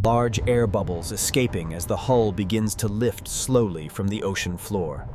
large air bubbles escaping as the hull begins to lift slowly from the ocean floor.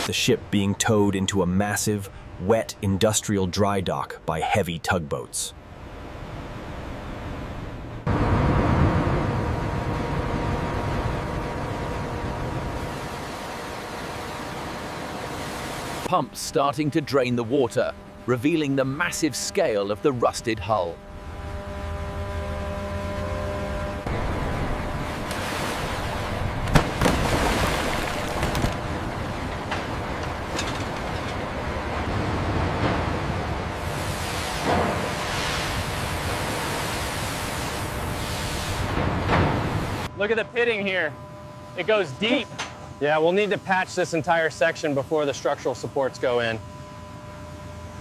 The ship being towed into a massive, wet industrial dry dock by heavy tugboats. Pumps starting to drain the water, revealing the massive scale of the rusted hull. Look at the pitting here. It goes deep. Yeah, we'll need to patch this entire section before the structural supports go in.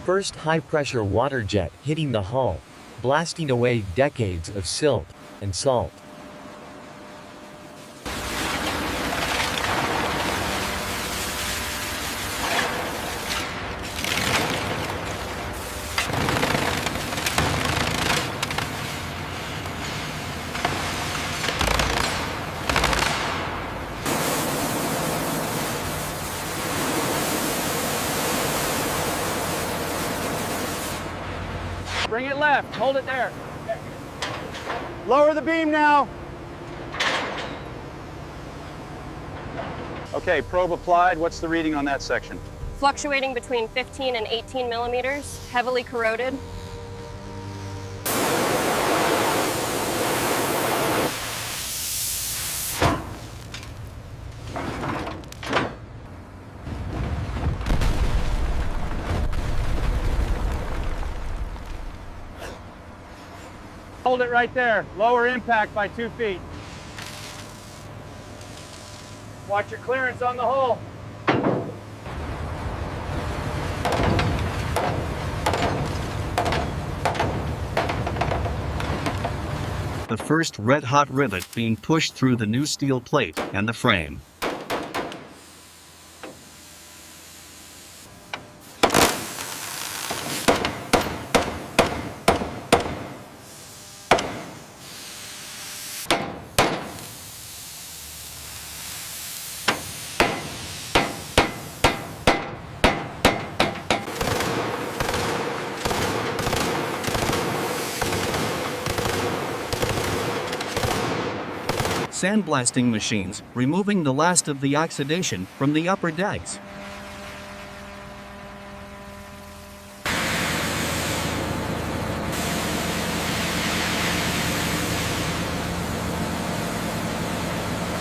First high-pressure water jet hitting the hull, blasting away decades of silt and salt. Bring it left, hold it there. Lower the beam now. Okay, probe applied. What's the reading on that section? Fluctuating between 15 and 18 millimeters, heavily corroded. Hold it right there. Lower impact by 2 feet. Watch your clearance on the hull. The first red-hot rivet being pushed through the new steel plate and the frame. Sandblasting machines removing the last of the oxidation from the upper decks.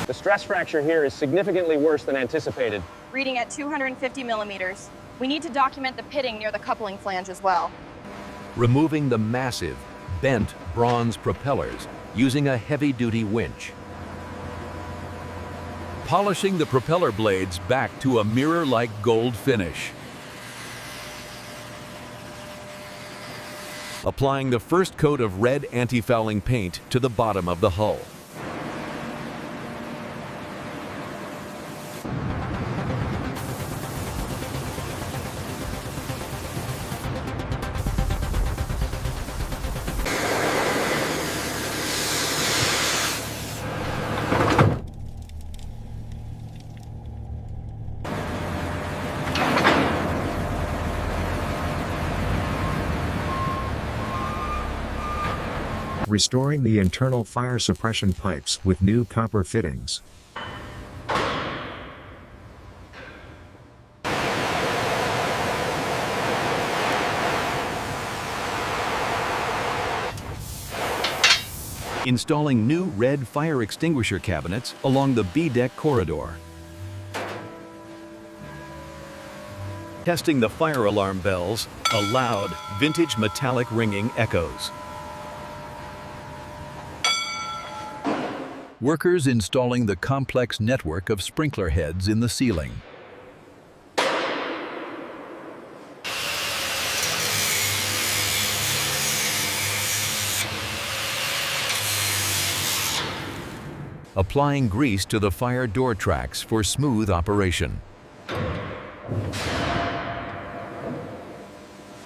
The stress fracture here is significantly worse than anticipated. Reading at 250 millimeters. We need to document the pitting near the coupling flange as well. Removing the massive, bent bronze propellers using a heavy-duty winch. Polishing the propeller blades back to a mirror-like gold finish. Applying the first coat of red anti-fouling paint to the bottom of the hull. Restoring the internal fire suppression pipes with new copper fittings. Installing new red fire extinguisher cabinets along the B-deck corridor. Testing the fire alarm bells, a loud, vintage metallic ringing echoes. Workers installing the complex network of sprinkler heads in the ceiling. Applying grease to the fire door tracks for smooth operation.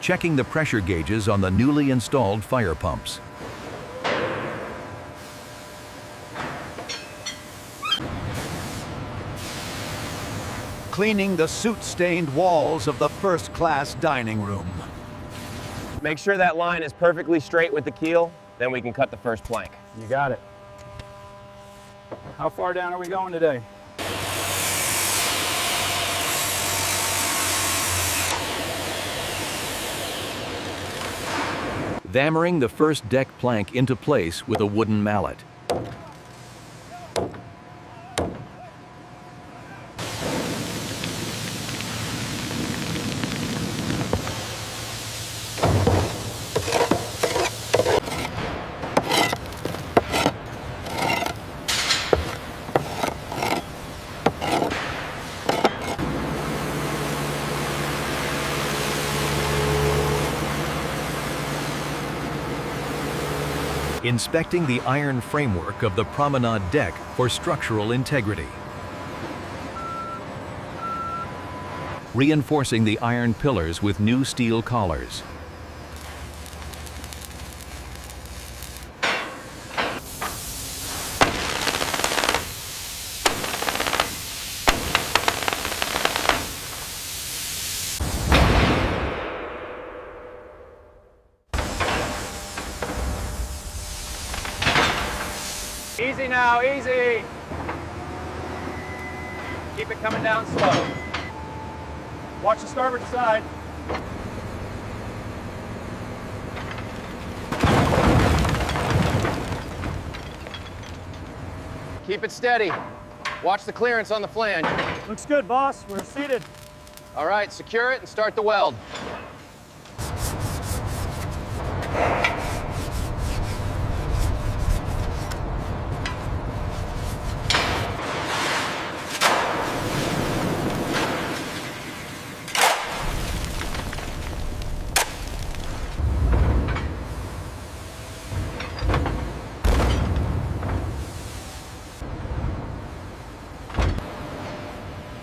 checking the pressure gauges on the newly installed fire pumps. Cleaning the soot-stained walls of the first-class dining room. Make sure that line is perfectly straight with the keel, then we can cut the first plank. You got it. How far down are we going today? Hammering the first deck plank into place with a wooden mallet. Inspecting the iron framework of the promenade deck for structural integrity. Reinforcing the iron pillars with new steel collars. Easy now, easy. Keep it coming down slow. Watch the starboard side. Keep it steady. Watch the clearance on the flange. Looks good, boss. We're seated. All right, secure it and start the weld.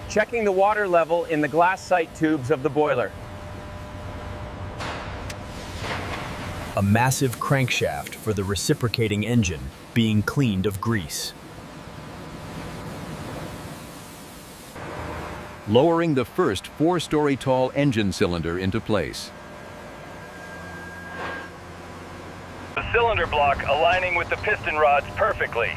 Checking the water level in the glass sight tubes of the boiler. A massive crankshaft for the reciprocating engine being cleaned of grease. Lowering the first 4-story tall engine cylinder into place. The cylinder block aligning with the piston rods perfectly.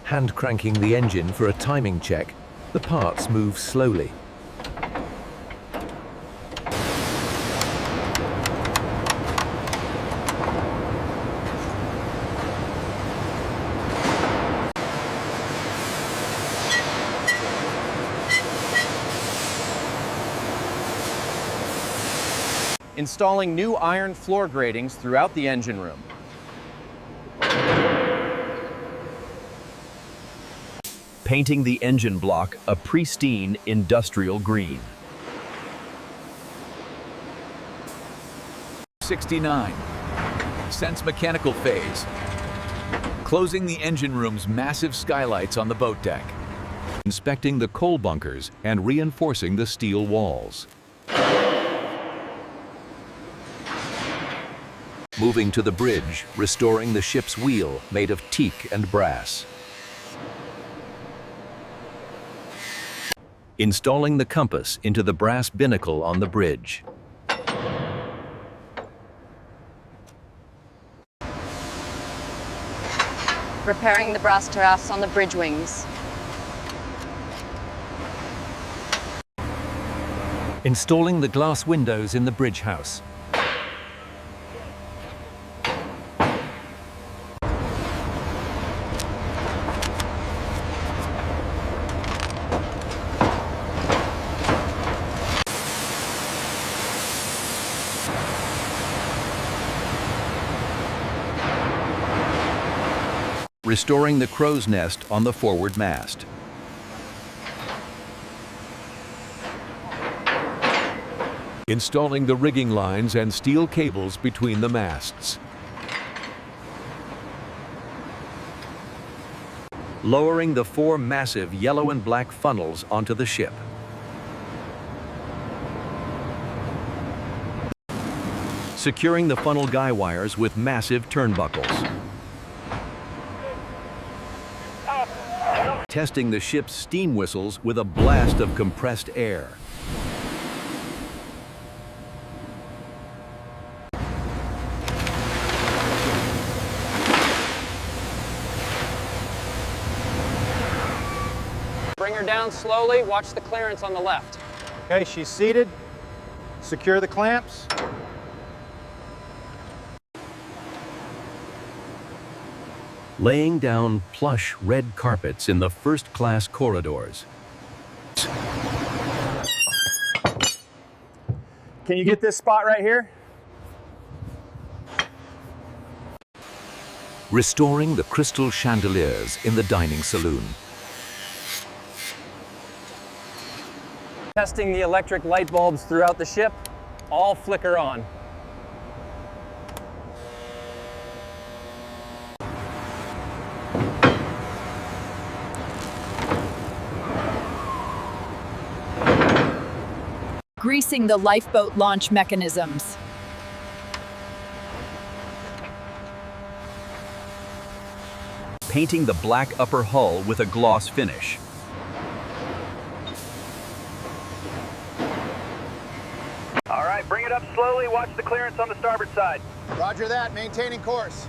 Hand cranking the engine for a timing check, the parts move slowly. Installing new iron floor gratings throughout the engine room. Painting the engine block a pristine industrial green. 69. Sense mechanical phase. Closing the engine room's massive skylights on the boat deck. Inspecting the coal bunkers and reinforcing the steel walls. Moving to the bridge, restoring the ship's wheel made of teak and brass. Installing the compass into the brass binnacle on the bridge. Repairing the brass terrace on the bridge wings. Installing the glass windows in the bridge house. Restoring the crow's nest on the forward mast. Installing the rigging lines and steel cables between the masts. Lowering the 4 massive yellow and black funnels onto the ship. Securing the funnel guy wires with massive turnbuckles. Testing the ship's steam whistles with a blast of compressed air. Bring her down slowly, watch the clearance on the left. Okay, she's seated. Secure the clamps. Laying down plush red carpets in the first-class corridors. Can you get this spot right here? Restoring the crystal chandeliers in the dining saloon. Testing the electric light bulbs throughout the ship, all flicker on. Greasing the lifeboat launch mechanisms. Painting the black upper hull with a gloss finish. All right, bring it up slowly. Watch the clearance on the starboard side. Roger that, maintaining course.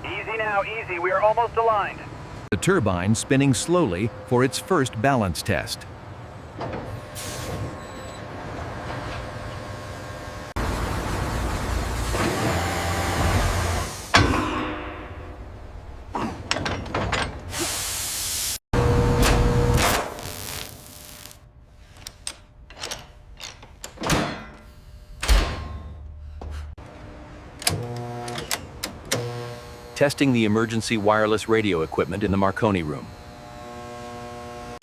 Easy now, easy. We are almost aligned. The turbine spinning slowly for its first balance test. Testing the emergency wireless radio equipment in the Marconi room.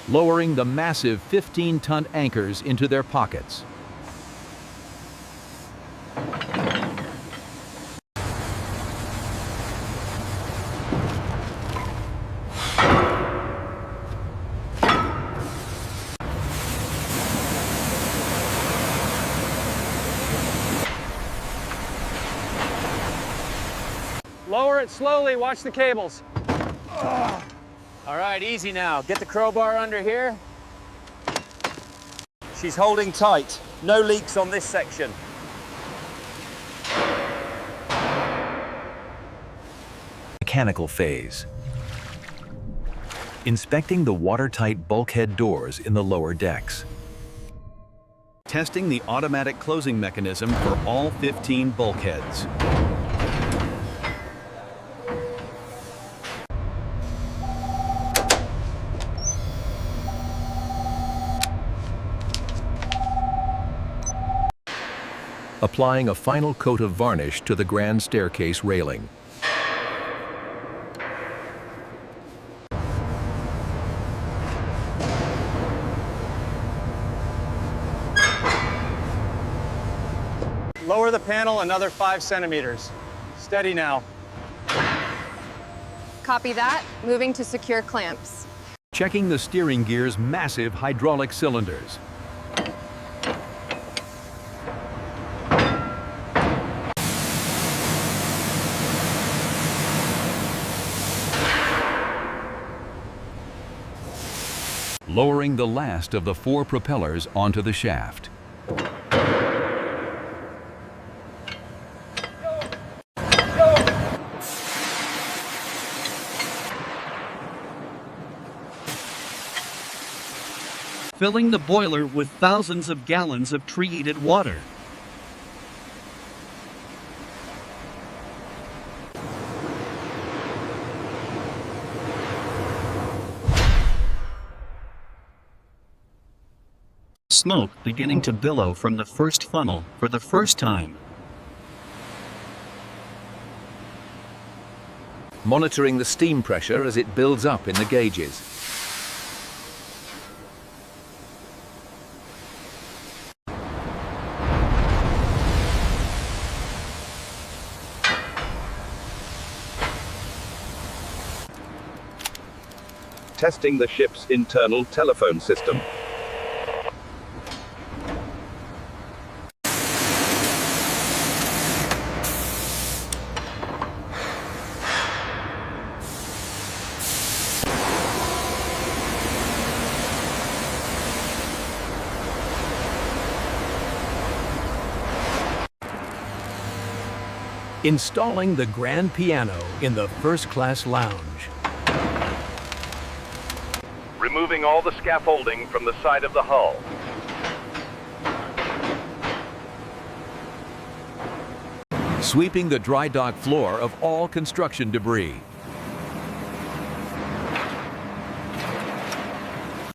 Lowering the massive 15-ton anchors into their pockets. Lower it slowly, watch the cables. All right, easy now. Get the crowbar under here. She's holding tight. No leaks on this section. Mechanical phase. Inspecting the watertight bulkhead doors in the lower decks. Testing the automatic closing mechanism for all 15 bulkheads. Applying a final coat of varnish to the grand staircase railing. Lower the panel another 5 centimeters. Steady now. Copy that. Moving to secure clamps. Checking the steering gear's massive hydraulic cylinders. Lowering the last of the 4 propellers onto the shaft. Filling the boiler with thousands of gallons of treated water. Smoke beginning to billow from the first funnel for the first time. Monitoring the steam pressure as it builds up in the gauges. Testing the ship's internal telephone system. Installing the grand piano in the first-class lounge. Removing all the scaffolding from the side of the hull. Sweeping the dry dock floor of all construction debris.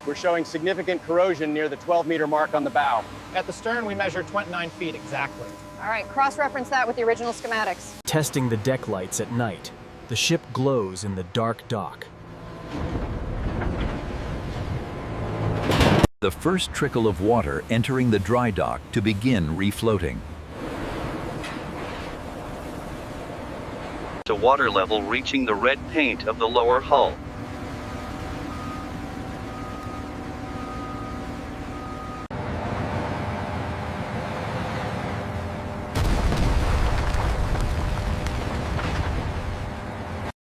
We're showing significant corrosion near the 12-meter mark on the bow. At the stern, we measure 29 feet exactly. All right, cross-reference that with the original schematics. Testing the deck lights at night. The ship glows in the dark dock. The first trickle of water entering the dry dock to begin refloating. To water level reaching the red paint of the lower hull.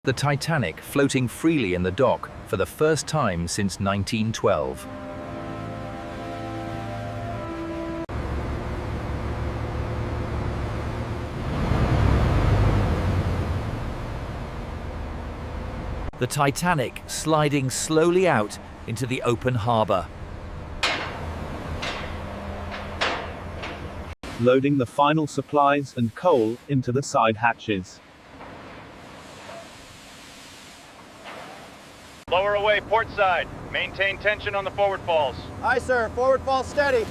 The Titanic floating freely in the dock for the first time since 1912. The Titanic sliding slowly out into the open harbor. Loading the final supplies and coal into the side hatches. Lower away port side. Maintain tension on the forward falls. Aye, sir. Forward fall steady.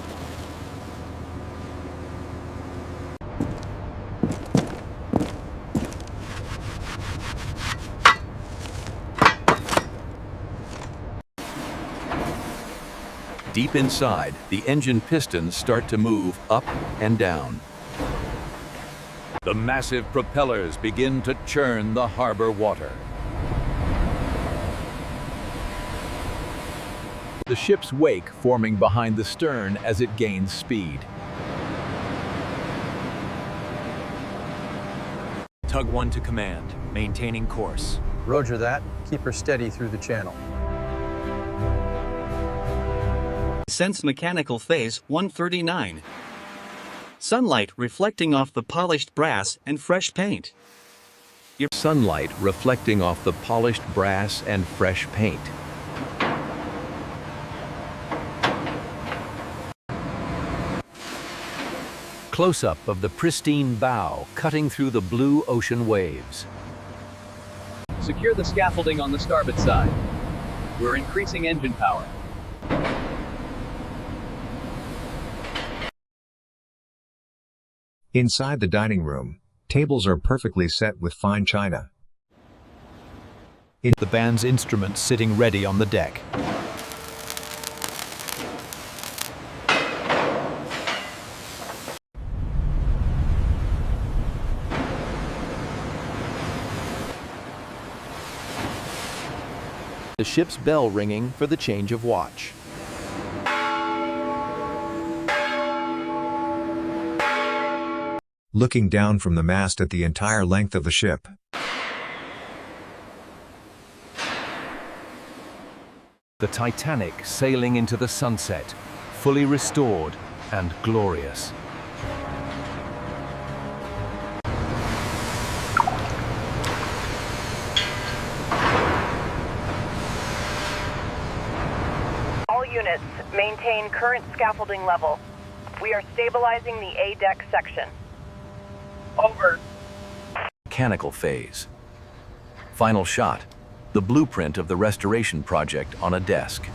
Deep inside, the engine pistons start to move up and down. The massive propellers begin to churn the harbor water. The ship's wake forming behind the stern as it gains speed. Tug 1 to command, maintaining course. Roger that. Keep her steady through the channel. Sense mechanical phase 139. Sunlight reflecting off the polished brass and fresh paint. Sunlight reflecting off the polished brass and fresh paint. Close-up of the pristine bow cutting through the blue ocean waves. Secure the scaffolding on the starboard side. We're increasing engine power. Inside the dining room, tables are perfectly set with fine china. The band's instruments sitting ready on the deck. The ship's bell ringing for the change of watch. Looking down from the mast at the entire length of the ship. The Titanic sailing into the sunset, fully restored and glorious. All units, maintain current scaffolding level. We are stabilizing the A-deck section. Over. Mechanical phase. Final shot. The blueprint of the restoration project on a desk.